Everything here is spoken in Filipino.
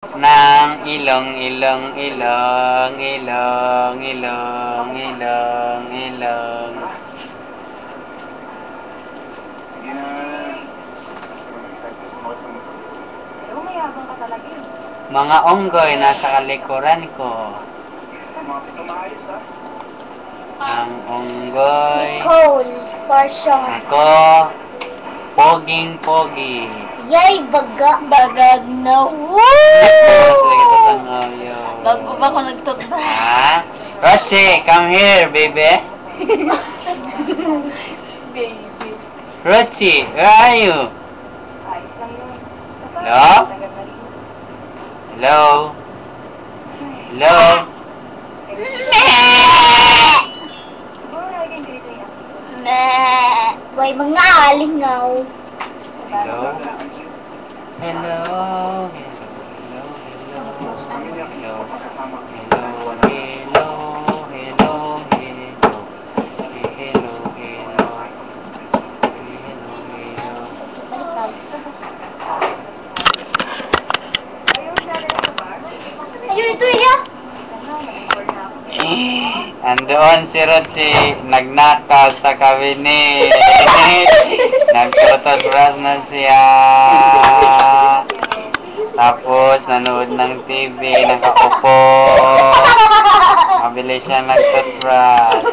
Ng ilong, ilong, ilong, ilong, ilong, ilong, ilong. Umayabang ka talaga eh. Mga unggoy nasa kalikuran ko. Ang unggoy. Nicole, for sure. Ako, poging-pogi. Yay, bagag na. Woo! Sige kita sa ngayo. Bago pa ako nagtutbrush. Ha? Roche, come here, baby. Baby. Roche, where are you? Ayos lang yun. Hello? Hello? Hello? Siguro nalagyan dito yan. Boy, mga alingaw. Hello? Hello? Hello? Hello? Hello? Hello? Hello? Hello? Hello? Hello? Hello? Ayun, ito ya. Andoon si Rochi, nagnakaw sa kabinet. Nagtutulbras na siya. Tapos, nanood ng TV, nakaupo. Mabilis siya nagtutbras.